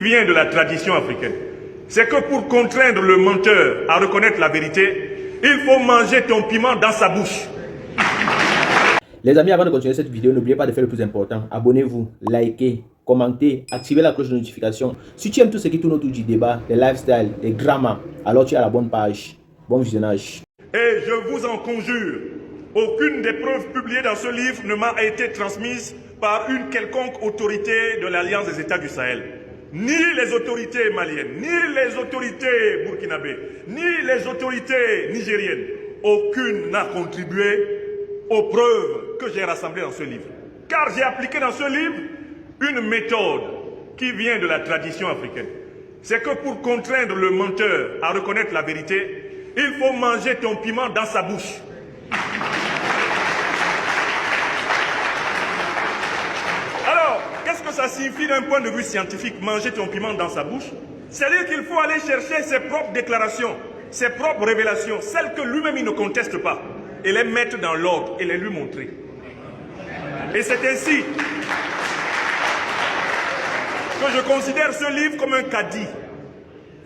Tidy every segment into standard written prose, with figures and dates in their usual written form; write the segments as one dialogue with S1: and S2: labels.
S1: Vient de la tradition africaine. C'est que pour contraindre le menteur à reconnaître la vérité, il faut manger ton piment dans sa bouche.
S2: Les amis, avant de continuer cette vidéo, n'oubliez pas de faire le plus important. Abonnez-vous, likez, commentez, activez la cloche de notification. Si tu aimes tout ce qui tourne autour du débat, les lifestyles, les dramas, alors tu es à la bonne page. Bon visionnage.
S1: Et je vous en conjure, aucune des preuves publiées dans ce livre ne m'a été transmise par une quelconque autorité de l'Alliance des États du Sahel. Ni les autorités maliennes, ni les autorités burkinabées, ni les autorités nigériennes. Aucune n'a contribué aux preuves que j'ai rassemblées dans ce livre. Car j'ai appliqué dans ce livre une méthode qui vient de la tradition africaine. C'est que pour contraindre le menteur à reconnaître la vérité, il faut manger ton piment dans sa bouche. Alors, qu'est-ce que ça signifie d'un point de vue scientifique, manger ton piment dans sa bouche? C'est-à-dire qu'il faut aller chercher ses propres déclarations, ses propres révélations, celles que lui-même il ne conteste pas, et les mettre dans l'ordre et les lui montrer. Et c'est ainsi que je considère ce livre comme un caddie.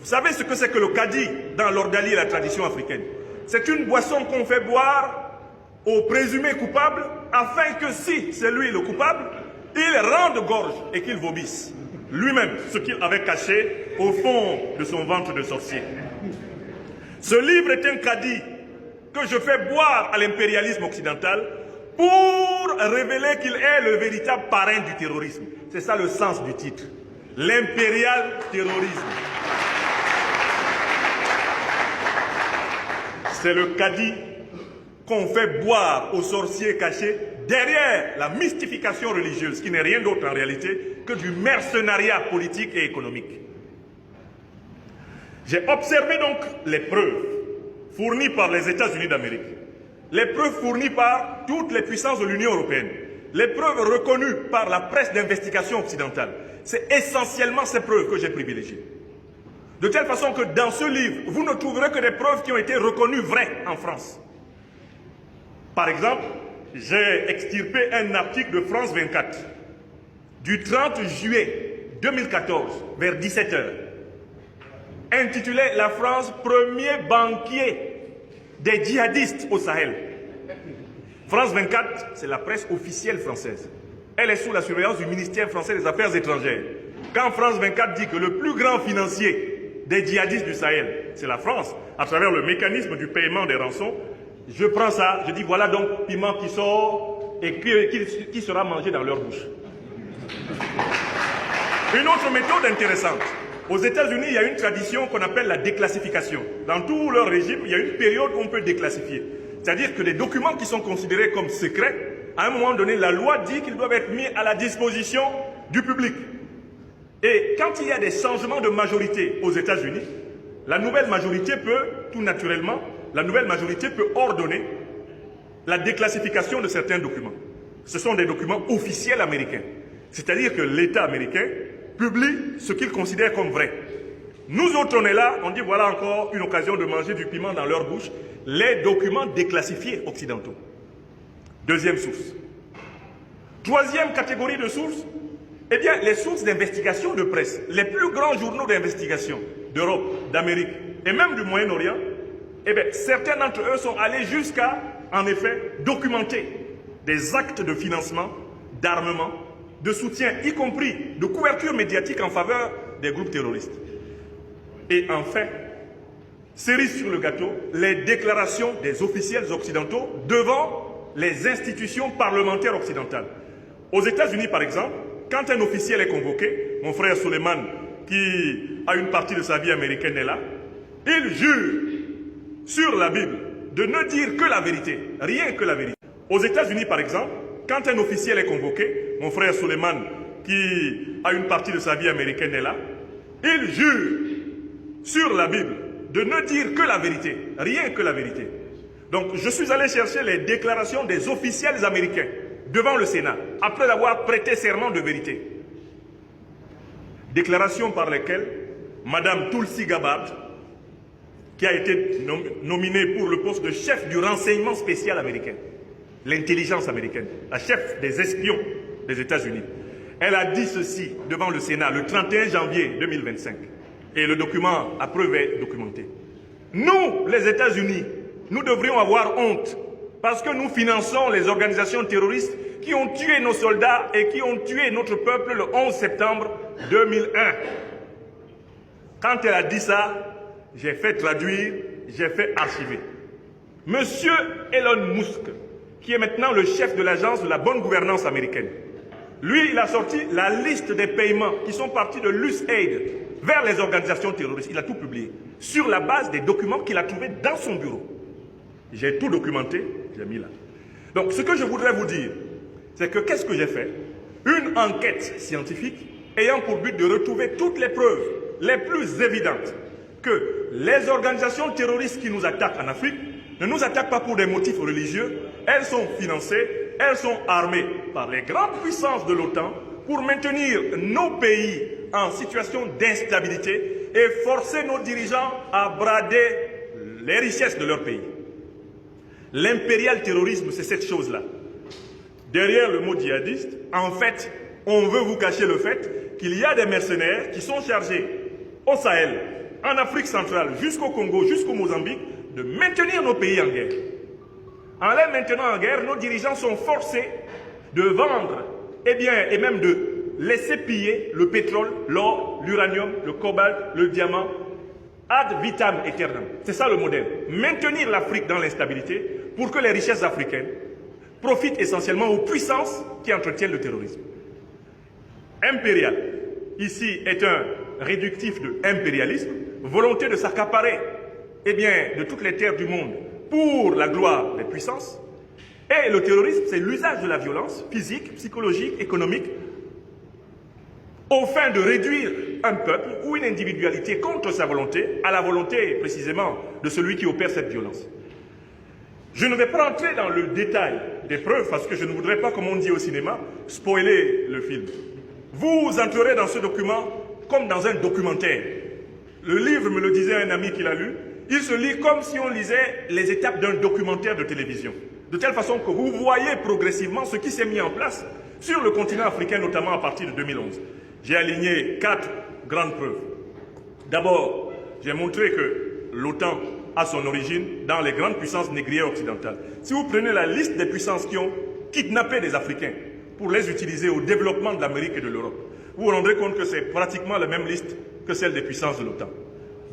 S1: Vous savez ce que c'est que le caddie dans l'ordalie et la tradition africaine? C'est une boisson qu'on fait boire au présumé coupable afin que si c'est lui le coupable, il rende gorge et qu'il vomisse lui-même ce qu'il avait caché au fond de son ventre de sorcier. Ce livre est un caddie que je fais boire à l'impérialisme occidental pour révéler qu'il est le véritable parrain du terrorisme. C'est ça le sens du titre. L'impérial terrorisme. C'est le caddie qu'on fait boire aux sorciers cachés derrière la mystification religieuse, qui n'est rien d'autre en réalité que du mercenariat politique et économique. J'ai observé donc les preuves fournies par les États-Unis d'Amérique, les preuves fournies par toutes les puissances de l'Union européenne, les preuves reconnues par la presse d'investigation occidentale. C'est essentiellement ces preuves que j'ai privilégiées. De telle façon que dans ce livre, vous ne trouverez que des preuves qui ont été reconnues vraies en France. Par exemple, j'ai extirpé un article de France 24 du 30 juillet 2014 vers 17 h intitulé « La France, premier banquier des djihadistes au Sahel ». France 24, c'est la presse officielle française. Elle est sous la surveillance du ministère français des Affaires étrangères. Quand France 24 dit que le plus grand financier des djihadistes du Sahel, c'est la France, à travers le mécanisme du paiement des rançons, je prends ça, je dis voilà donc piment qui sort et qui sera mangé dans leur bouche. Une autre méthode intéressante. Aux États-Unis, il y a une tradition qu'on appelle la déclassification. Dans tout leur régime, il y a une période où on peut déclassifier. C'est-à-dire que des documents qui sont considérés comme secrets, à un moment donné, la loi dit qu'ils doivent être mis à la disposition du public. Et quand il y a des changements de majorité aux États-Unis, la nouvelle majorité peut, tout naturellement, ordonner la déclassification de certains documents. Ce sont des documents officiels américains. C'est-à-dire que l'État américain publie ce qu'il considère comme vrai. Nous autres, on est là, on dit voilà encore une occasion de manger du piment dans leur bouche, les documents déclassifiés occidentaux. Deuxième source. Troisième catégorie de sources, eh bien, les sources d'investigation de presse. Les plus grands journaux d'investigation d'Europe, d'Amérique et même du Moyen-Orient, eh bien, certains d'entre eux sont allés jusqu'à, en effet, documenter des actes de financement, d'armement, de soutien, y compris de couverture médiatique en faveur des groupes terroristes. Et enfin, cerise sur le gâteau, les déclarations des officiels occidentaux devant les institutions parlementaires occidentales. Aux États-Unis, par exemple, quand un officiel est convoqué, mon frère Suleiman, qui a une partie de sa vie américaine est là, il jure sur la Bible de ne dire que la vérité, rien que la vérité. Aux États-Unis, par exemple, quand un officiel est convoqué, mon frère Suleiman, qui a une partie de sa vie américaine est là, il jure sur la Bible de ne dire que la vérité, rien que la vérité. Donc, je suis allé chercher les déclarations des officiels américains devant le Sénat, après avoir prêté serment de vérité. Déclarations par lesquelles Mme Tulsi Gabbard, qui a été nominée pour le poste de chef du renseignement spécial américain, l'intelligence américaine, la chef des espions des États-Unis, Elle a dit ceci devant le Sénat le 31 janvier 2025. Et le document, à preuve, est documenté. Nous, les États-Unis, nous devrions avoir honte parce que nous finançons les organisations terroristes qui ont tué nos soldats et qui ont tué notre peuple le 11 septembre 2001. Quand elle a dit ça, j'ai fait traduire, j'ai fait archiver. Monsieur Elon Musk, qui est maintenant le chef de l'agence de la bonne gouvernance américaine, lui, il a sorti la liste des paiements qui sont partis de l'USAID vers les organisations terroristes. Il a tout publié sur la base des documents qu'il a trouvés dans son bureau. J'ai tout documenté, j'ai mis là. Donc, ce que je voudrais vous dire, c'est que qu'est-ce que j'ai fait? Une enquête scientifique ayant pour but de retrouver toutes les preuves les plus évidentes que les organisations terroristes qui nous attaquent en Afrique ne nous attaquent pas pour des motifs religieux. Elles sont financées, elles sont armées par les grandes puissances de l'OTAN pour maintenir nos pays en situation d'instabilité et forcer nos dirigeants à brader les richesses de leur pays. L'impérial terrorisme, c'est cette chose-là. Derrière le mot djihadiste, en fait, on veut vous cacher le fait qu'il y a des mercenaires qui sont chargés au Sahel, en Afrique centrale, jusqu'au Congo, jusqu'au Mozambique, de maintenir nos pays en guerre. En les maintenant en guerre, nos dirigeants sont forcés de vendre, et même de laisser piller le pétrole, l'or, l'uranium, le cobalt, le diamant, ad vitam aeternam. C'est ça le modèle. Maintenir l'Afrique dans l'instabilité pour que les richesses africaines profitent essentiellement aux puissances qui entretiennent le terrorisme. Impérial, ici, est un réductif de impérialisme, volonté de s'accaparer de toutes les terres du monde pour la gloire des puissances. Et le terrorisme, c'est l'usage de la violence physique, psychologique, économique, au fin de réduire un peuple ou une individualité contre sa volonté, à la volonté précisément de celui qui opère cette violence. Je ne vais pas rentrer dans le détail des preuves parce que je ne voudrais pas, comme on dit au cinéma, spoiler le film. Vous entrerez dans ce document comme dans un documentaire. Le livre, me le disait un ami qui l'a lu, il se lit comme si on lisait les étapes d'un documentaire de télévision. De telle façon que vous voyez progressivement ce qui s'est mis en place sur le continent africain, notamment à partir de 2011. J'ai aligné 4 grandes preuves. D'abord, j'ai montré que l'OTAN a son origine dans les grandes puissances négrières occidentales. Si vous prenez la liste des puissances qui ont kidnappé des Africains pour les utiliser au développement de l'Amérique et de l'Europe, vous vous rendrez compte que c'est pratiquement la même liste que celle des puissances de l'OTAN.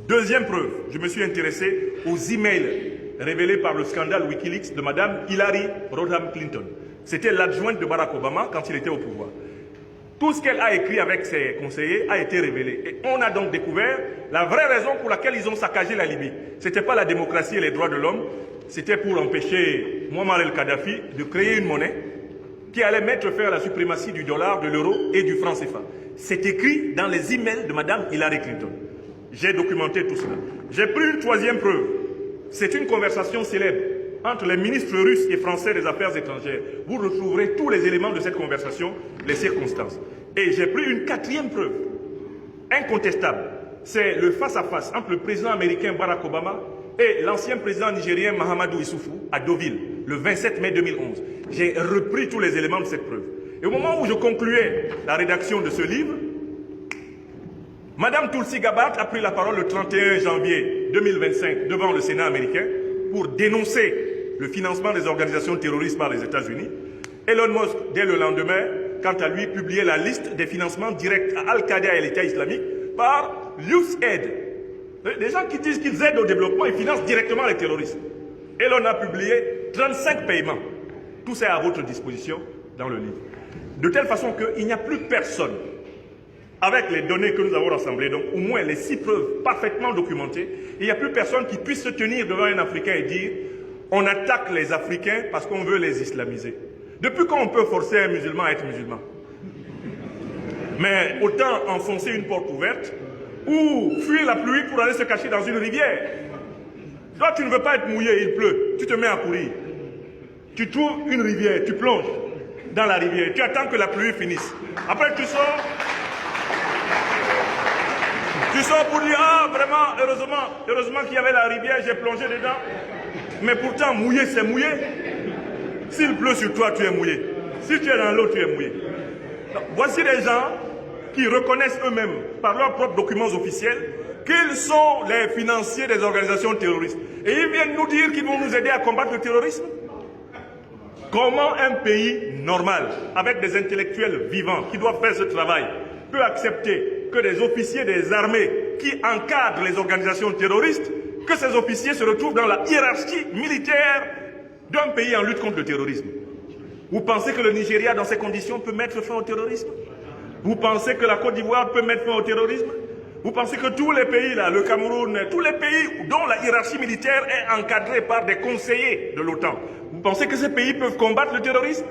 S1: Deuxième preuve, je me suis intéressé aux emails révélés par le scandale Wikileaks de Mme Hillary Rodham Clinton. C'était l'adjointe de Barack Obama quand il était au pouvoir. Tout ce qu'elle a écrit avec ses conseillers a été révélé. Et on a donc découvert la vraie raison pour laquelle ils ont saccagé la Libye. Ce n'était pas la démocratie et les droits de l'homme, c'était pour empêcher Muammar el-Kadhafi de créer une monnaie qui allait mettre fin à la suprématie du dollar, de l'euro et du franc CFA. C'est écrit dans les emails de Mme Hillary Clinton. J'ai documenté tout cela. J'ai pris une troisième preuve. C'est une conversation célèbre entre les ministres russes et français des Affaires étrangères. Vous retrouverez tous les éléments de cette conversation, les circonstances. Et j'ai pris une quatrième preuve, incontestable. C'est le face-à-face entre le président américain Barack Obama et l'ancien président nigérien Mahamadou Issoufou à Deauville, le 27 mai 2011. J'ai repris tous les éléments de cette preuve. Et au moment où je concluais la rédaction de ce livre, Madame Tulsi Gabbard a pris la parole le 31 janvier 2025 devant le Sénat américain pour dénoncer le financement des organisations terroristes par les États-Unis. Elon Musk, dès le lendemain, quant à lui, publiait la liste des financements directs à Al-Qaïda et l'État islamique par l'USAID. Des gens qui disent qu'ils aident au développement et financent directement les terroristes. Elon a publié 35 paiements. Tout ça est à votre disposition dans le livre. De telle façon qu'il n'y a plus personne, avec les données que nous avons rassemblées, donc au moins les 6 preuves parfaitement documentées, il n'y a plus personne qui puisse se tenir devant un Africain et dire « on attaque les Africains parce qu'on veut les islamiser ». Depuis quand on peut forcer un musulman à être musulman? Mais autant enfoncer une porte ouverte ou fuir la pluie pour aller se cacher dans une rivière. Toi, tu ne veux pas être mouillé, il pleut, tu te mets à courir. Tu trouves une rivière, tu plonges dans la rivière, tu attends que la pluie finisse. Après, tu sors pour dire, ah vraiment, heureusement qu'il y avait la rivière, j'ai plongé dedans. Mais pourtant, mouillé, c'est mouillé. S'il pleut sur toi, tu es mouillé. Si tu es dans l'eau, tu es mouillé. Donc, Voici des gens qui reconnaissent eux-mêmes, par leurs propres documents officiels, qu'ils sont les financiers des organisations terroristes. Et ils viennent nous dire qu'ils vont nous aider à combattre le terrorisme. Comment un pays normal, avec des intellectuels vivants qui doivent faire ce travail, peut accepter que des officiers des armées qui encadrent les organisations terroristes, que ces officiers se retrouvent dans la hiérarchie militaire d'un pays en lutte contre le terrorisme? Vous pensez que le Nigeria, dans ces conditions, peut mettre fin au terrorisme? Vous pensez que la Côte d'Ivoire peut mettre fin au terrorisme? Vous pensez que tous les pays, là, le Cameroun, tous les pays dont la hiérarchie militaire est encadrée par des conseillers de l'OTAN, vous pensez que ces pays peuvent combattre le terrorisme?